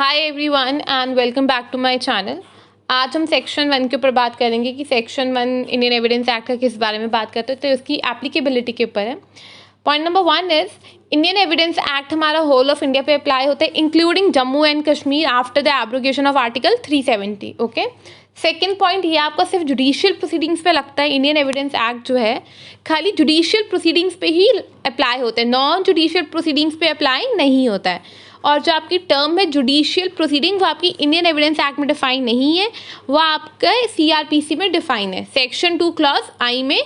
Hi everyone and welcome back to my channel. आज हम section 1 के ऊपर बात करेंगे कि सेक्शन 1 इंडियन एविडेंस एक्ट का किस बारे में बात करते हैं, तो इसकी एप्लीकेबिलिटी के ऊपर है। Point number 1 is Indian Evidence act हमारा होल ऑफ इंडिया पे अप्लाई होता है including Jammu and Kashmir after the abrogation of article 370। Okay, second point ये आपका सिर्फ जुडिशियल प्रोसीडिंग्स पे लगता है। इंडियन एविडेंस एक्ट जो है खाली जुडिशियल प्रोसीडिंग्स पे ही अप्लाई होता है, नॉन जुडिशियल प्रोसीडिंग्स पे अप्लाई नहीं होता है। और जो आपकी टर्म है जुडिशियल प्रोसीडिंग वो आपकी इंडियन एविडेंस एक्ट में डिफाइन नहीं है, वो आपका सीआरपीसी में डिफाइन है। सेक्शन 2 क्लॉज आई में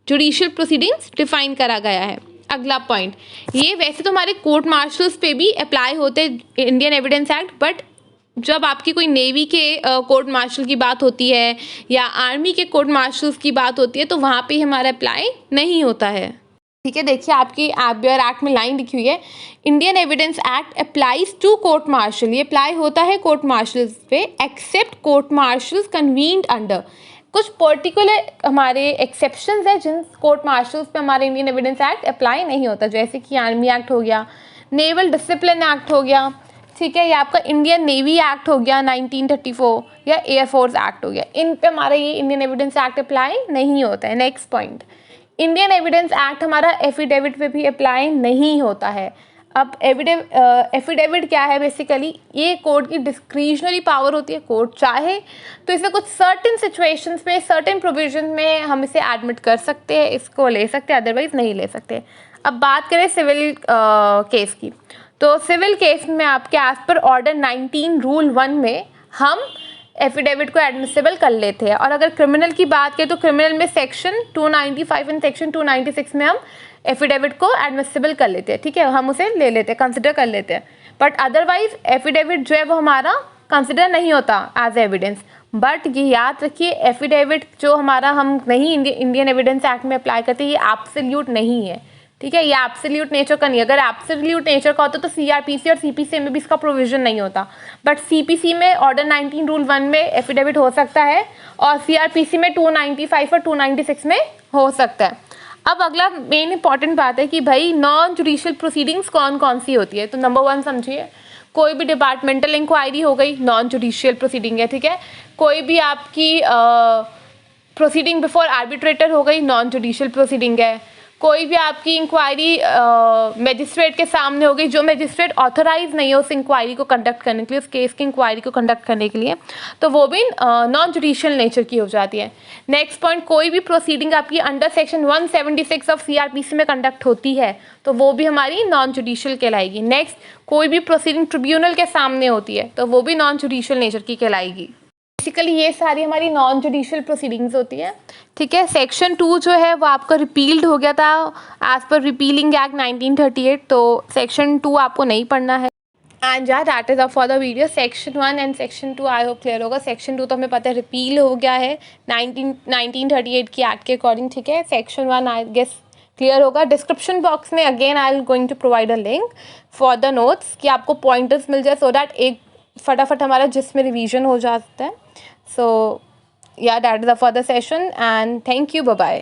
जुडिशियल प्रोसीडिंग्स डिफाइन करा गया है। अगला पॉइंट, ये वैसे तो हमारे कोर्ट मार्शल्स पे भी अप्लाई होते हैं इंडियन एविडेंस एक्ट, बट जब आपकी कोई नेवी के कोर्ट मार्शल की बात होती है या आर्मी के कोर्ट मार्शल्स की बात होती है तो वहाँ पे हमारा अप्लाई नहीं होता है। ठीक है, देखिए आपकी एबीआर एक्ट में लाइन लिखी हुई है, Indian Evidence Act applies to court martial. ये अप्लाई होता है कोर्ट मार्शल्स पे except court martials convened under. कुछ पर्टिकुलर हमारे एक्सेप्शंस हैं जिन कोर्ट मार्शल्स पे हमारे इंडियन एविडेंस एक्ट अप्लाई नहीं होता, जैसे कि आर्मी एक्ट हो गया, नेवल डिसिप्लिन एक्ट हो गया, ठीक है, या आपका इंडियन नेवी एक्ट हो गया 1934, या एयरफोर्स एक्ट हो गया। इन पे हमारा ये इंडियन एविडेंस एक्ट अप्लाई नहीं होता है। Next point, Indian Evidence act हमारा एफिडेविट पे भी अप्लाई नहीं होता है। अब एफिडेविट क्या है? बेसिकली ये कोर्ट की डिस्क्रिशनरी पावर होती है। कोर्ट चाहे तो इसे कुछ सर्टेन सिचुएशंस में, सर्टेन प्रोविजन में हम इसे एडमिट कर सकते हैं, इसको ले सकते हैं, अदरवाइज नहीं ले सकते। अब बात करें सिविल केस की, तो सिविल केस में आपके एज पर ऑर्डर 19 रूल 1 में हम एफिडेविट को एडमिसिबल कर लेते हैं। और अगर क्रिमिनल की बात करें तो क्रिमिनल में सेक्शन 295 एंड सेक्शन 296 में हम एफिडेविट को एडमिसिबल कर लेते हैं। ठीक है, हम उसे ले लेते हैं, कंसिडर कर लेते हैं। बट अदरवाइज एफिडेविट जो है वो हमारा कंसिडर नहीं होता एज एविडेंस। बट ये याद रखिए, एफिडेविट जो हमारा हम नहीं इंडियन एविडेंस एक्ट में अप्लाई करते, ये एब्सोल्यूट नहीं है। ठीक है, ये एब्सोल्यूट नेचर का नहीं। अगर एब्सोल्यूट नेचर का होता तो सीआरपीसी और सीपीसी में भी इसका प्रोविजन नहीं होता। बट सीपीसी में ऑर्डर 19 रूल 1 में एफिडेविट हो सकता है और सीआरपीसी में 295 और 296 में हो सकता है। अब अगला मेन इंपॉर्टेंट बात है कि भाई नॉन जुडिशियल प्रोसीडिंग्स कौन कौन सी होती है। तो नंबर 1 समझिए, कोई भी डिपार्टमेंटल इंक्वायरी हो गई, नॉन जुडिशियल प्रोसीडिंग है। ठीक है, कोई भी आपकी प्रोसीडिंग बिफोर आर्बिट्रेटर हो गई, नॉन जुडिशियल प्रोसीडिंग है। कोई भी आपकी इंक्वायरी मजिस्ट्रेट के सामने हो गई, जो मजिस्ट्रेट ऑथराइज नहीं है उस इंक्वायरी को कंडक्ट करने के लिए, उस केस की इंक्वायरी को कंडक्ट करने के लिए, तो वो भी नॉन जुडिशियल नेचर की हो जाती है। नेक्स्ट पॉइंट, कोई भी प्रोसीडिंग आपकी अंडर सेक्शन 176 ऑफ सीआरपीसी में कंडक्ट होती है तो वो भी हमारी नॉन जुडिशियल कहलाएगी। नेक्स्ट, कोई भी प्रोसीडिंग ट्रिब्यूनल के सामने होती है तो वो भी नॉन जुडिशियल नेचर की कहलाएगी। बेसिकली ये सारी हमारी नॉन जुडिशियल प्रोसीडिंग्स होती है। ठीक है, सेक्शन 2 जो है वो आपका रिपील्ड हो गया था एज पर रिपीलिंग एक्ट 1938, तो सेक्शन 2 आपको नहीं पढ़ना है। एंड या that is up for the video. Section 1 and section 2 I hope clear होगा। सेक्शन 2 तो हमें पता है रिपील हो गया है 1938 की एक्ट के अकॉर्डिंग। ठीक है, सेक्शन 1 आई गेस क्लियर होगा। डिस्क्रिप्शन बॉक्स में again I am going to provide a link for the notes कि आपको पॉइंटर्स मिल जाए, सो दैट एक फटाफट हमारा जिसमें रिवीजन हो जाता है। So yeah, that is the further session and thank you. Bye bye.